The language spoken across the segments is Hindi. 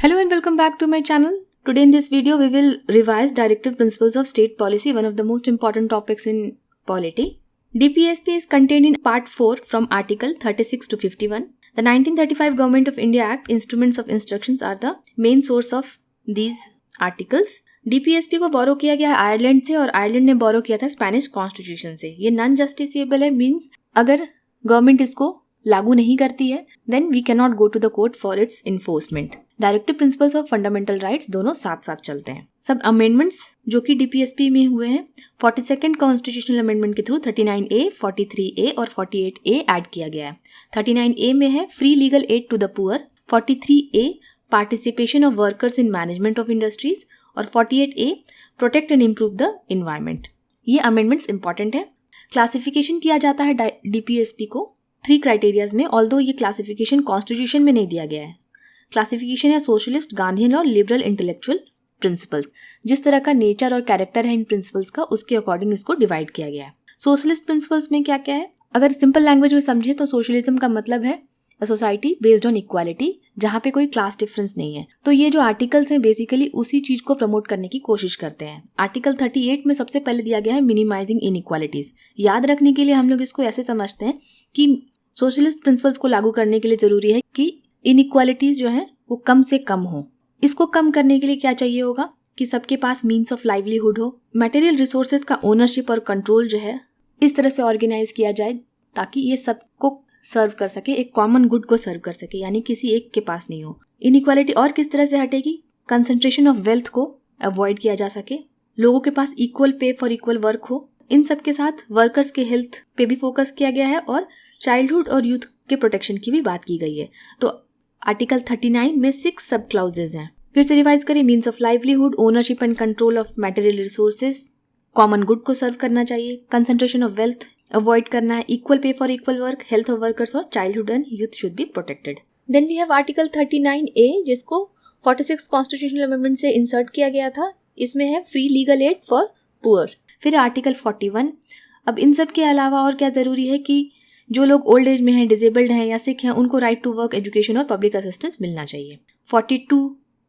Hello and welcome back to my channel. Today in this video we will revise Directive Principles of State Policy, one of the most important topics in polity. DPSP is contained in Part 4 from Article 36 to 51. The 1935 Government of India Act Instruments of Instructions are the main source of these articles. DPSP को बोरो किया गया है आयरलैंड से और आयरलैंड ने बोरो किया था स्पेनिश कॉन्स्टिट्यूशन से. ये नॉन जस्टिसेबल है, मीन्स अगर गवर्नमेंट इसको लागू नहीं करती है then we can not go to the court for its enforcement. Directive principles of fundamental rights दोनों साथ साथ चलते हैं. सब अमेंडमेंट्स जो कि डीपीएसपी में हुए हैं 42nd कॉन्स्टिट्यूशनल अमेंडमेंट के थ्रू 39A, 43A और 48A ऐड किया गया है. 39A में है free legal aid to the poor, 43A participation of workers in management of industries और 48A protect and improve the environment. ये अमेंडमेंट्स इंपॉर्टेंट है. क्लासिफिकेशन किया जाता है डीपीएसपी को 3 क्राइटेरियाज में, ऑल्दो ये क्लासिफिकेशन कॉन्स्टिट्यूशन में नहीं दिया गया है. क्लासिफिकेशन है सोशलिस्ट, गांधीयन और लिबरल इंटेलेक्चुअल प्रिंसिपल्स. जिस तरह का नेचर और कैरेक्टर है इन प्रिंसिपल्स का उसके अकॉर्डिंग इसको डिवाइड किया गया है. सोशलिस्ट प्रिंसिपल्स में क्या क्या है, अगर सिंपल लैंग्वेज में समझे तो सोशलिज्म का मतलब है a society based on equality, जहाँ पे कोई क्लास डिफरेंस नहीं है. तो ये जो आर्टिकल्स हैं बेसिकली उसी चीज को प्रमोट करने की कोशिश करते हैं. आर्टिकल 38 में सबसे पहले दिया गया है मिनिमाइजिंग इनइक्वालिटीज. याद रखने के लिए हम लोग इसको ऐसे समझते हैं कि सोशलिस्ट प्रिंसिपल्स को लागू करने के लिए जरूरी है कि इनइक्वालिटीज जो है वो कम से कम हो. इसको कम करने के लिए क्या चाहिए होगा कि सबके पास मीन्स ऑफ लाइवलीहुड हो. मटेरियल रिसोर्सेज का ओनरशिप और कंट्रोल जो है इस तरह से ऑर्गेनाइज किया जाए ताकि ये सबको सर्व कर सके, एक कॉमन गुड को सर्व कर सके, यानी किसी एक के पास नहीं हो. इनइक्वालिटी और किस तरह से हटेगी, कंसंट्रेशन ऑफ वेल्थ को अवॉइड किया जा सके, लोगों के पास equal pay for equal work हो. इन सब के साथ वर्कर्स के हेल्थ पे भी फोकस किया गया है और चाइल्डहुड और यूथ के प्रोटेक्शन की भी बात की गई है. तो आर्टिकल 39 में 6 सब क्लाउजेज हैं. फिर से रिवाइज करें, means of livelihood, ownership and control of material resources, common good को सर्व करना चाहिए, कंसंट्रेशन ऑफ वेल्थ अवॉइड करना है, equal pay for equal work, health of workers और childhood and youth should be protected. Then we have article 39A जिसको 46 कॉन्स्टिट्यूशनल अमेंडमेंट से इंसर्ट किया गया था. इसमें है free legal add for poor. फिर आर्टिकल 41. अब इन सब के अलावा और क्या जरूरी है कि जो लोग ओल्ड एज में हैं, डिसेबल्ड हैं या सिक हैं, उनको राइट टू वर्क, एजुकेशन और पब्लिक असिस्टेंस मिलना चाहिए. 42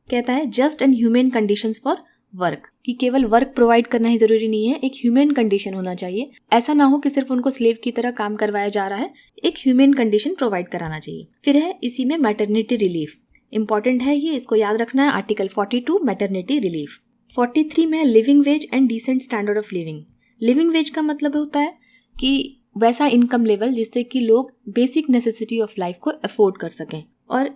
कहता है just and human conditions for work, कि केवल वर्क प्रोवाइड करना ही जरूरी नहीं है, एक ह्यूमन कंडीशन होना चाहिए. ऐसा ना हो कि सिर्फ उनको स्लेव की तरह काम करवाया जा रहा है, एक ह्यूमन कंडीशन प्रोवाइड कराना चाहिए. फिर है इसी में मैटरनिटी रिलीफ, इंपॉर्टेंट है ये, इसको याद रखना है. Article 42 maternity relief. 43 में है living wage and decent standard of living. Living wage का मतलब होता है कि वैसा इनकम लेवल जिससे कि लोग बेसिक नेसेसिटी ऑफ लाइफ को अफोर्ड कर सकें और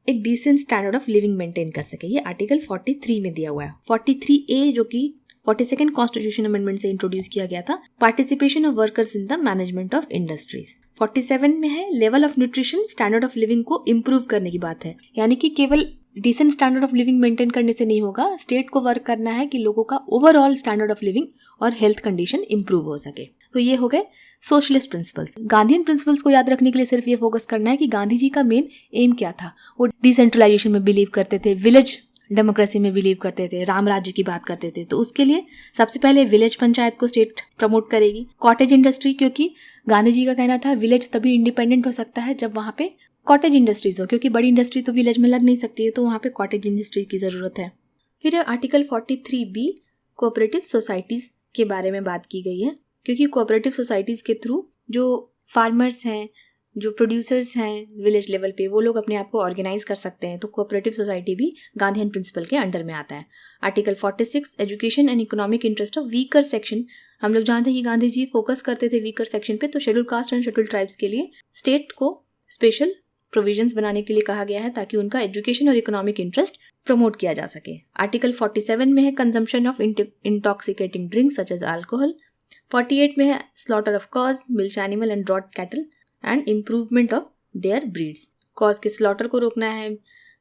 एक decent standard of living maintain कर सके. ये आर्टिकल 43 में दिया हुआ है. 43A जो कि 42nd कॉन्स्टिट्यूशन अमेंडमेंट से इंट्रोड्यूस किया गया था, participation of workers in the management of industries. 47 में है level of nutrition, standard of living को इम्प्रूव करने की बात है, यानी कि केवल decent standard of living maintain करने से नहीं होगा, स्टेट को वर्क करना है कि लोगों का ओवरऑल स्टैंडर्ड ऑफ लिविंग और हेल्थ कंडीशन इंप्रूव हो सके. तो ये हो गए सोशलिस्ट प्रिंसिपल्स. गांधीयन प्रिंसिपल्स को याद रखने के लिए सिर्फ ये फोकस करना है कि गांधी जी का मेन एम क्या था. वो डिसेंट्रलाइजेशन में बिलीव करते थे, विलेज डेमोक्रेसी में बिलीव करते थे, राम राज्य की बात करते थे. तो उसके लिए सबसे पहले विलेज पंचायत को स्टेट प्रमोट करेगी. कॉटेज इंडस्ट्री, क्योंकि गांधी जी का कहना था विलेज तभी इंडिपेंडेंट हो सकता है जब वहाँ पे कॉटेज इंडस्ट्रीज हो, क्योंकि बड़ी इंडस्ट्री तो विलेज में लग नहीं सकती है, तो वहाँ पे कॉटेज इंडस्ट्री की जरूरत है. फिर आर्टिकल 43B कोऑपरेटिव सोसाइटीज के बारे में बात की गई है, क्योंकि कोऑपरेटिव सोसाइटीज के थ्रू जो फार्मर्स हैं, जो प्रोड्यूसर्स हैं विलेज लेवल पे, वो लोग अपने आप को ऑर्गेनाइज कर सकते हैं. तो कोऑपरेटिव सोसाइटी भी गांधीयन प्रिंसिपल के अंडर में आता है. Article 46 education and economic interest of weaker section. हम लोग जानते हैं कि गांधी जी फोकस करते थे वीकर सेक्शन पे, तो schedule caste and schedule tribes के लिए स्टेट को स्पेशल प्रोविजंस बनाने के लिए कहा गया है ताकि उनका एजुकेशन और इकोनॉमिक इंटरेस्ट प्रमोट किया जा सके. आर्टिकल 47 में है consumption of intoxicating drinks such as alcohol. 48 में है slaughter of cows, milk animal and draught cattle and improvement of their breeds. Cows के स्लॉटर को रोकना है,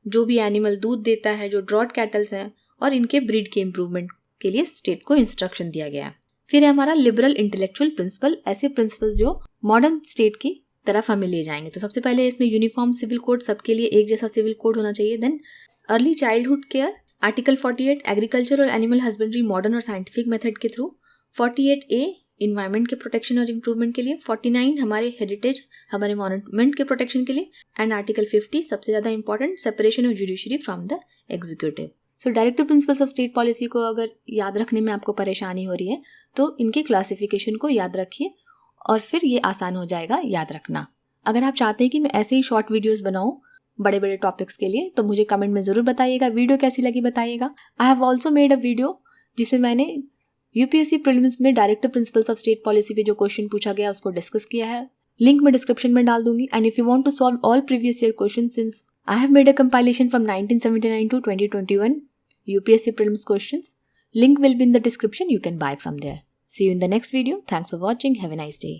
जो भी एनिमल दूध देता है, जो ड्रॉट कैटल्स हैं, और इनके ब्रीड के इम्प्रूवमेंट के लिए स्टेट को इंस्ट्रक्शन दिया गया है. फिर है हमारा लिबरल इंटेलेक्चुअल प्रिंसिपल, ऐसे प्रिंसिपल्स जो मॉडर्न स्टेट की तरफ हमें ले जाएंगे. तो सबसे पहले इसमें यूनिफॉर्म सिविल कोड, सबके लिए एक जैसा सिविल कोड होना चाहिए. Then early childhood care. Article 48 agriculture और एनिमल हस्बेंड्री मॉडर्न और साइंटिफिक मेथड के थ्रू. 48A इन्वायरमेंट के प्रोटेक्शन और इम्प्रूवमेंट के लिए, 49 हमारे हेरिटेज, हमारे मॉन्यूमेंट के प्रोटेक्शन के लिए, एंड आर्टिकल 50 सबसे ज़्यादा important, separation of judiciary from the executive. So directive principles of state policy को अगर याद रखने में आपको परेशानी हो रही है तो इनके क्लासिफिकेशन को याद रखिए और फिर ये आसान हो जाएगा याद रखना। अगर आप चाहते हैं कि मैं ऐसे ही शॉर्ट वीडियोस बनाऊं बड़े बड़े टॉपिक्स के लिए तो मुझे कमेंट में ज़रूर बताइएगा। वीडियो कैसी लगी बताइएगा। I have also made a video जिसमें मैंने यूपीएससी प्रीलिम्स में directive principles of state policy पे जो क्वेश्चन पूछा गया उसको डिस्कस किया है। लिंक मैं डिस्क्रिप्शन में डाल दूंगी। And if you want to solve all previous year question since I have made a compilation from 1979 to 2021 UPSC prelims questions. Link will be in the description. You can buy from there. See you in the next video. Thanks for watching. Have a nice day.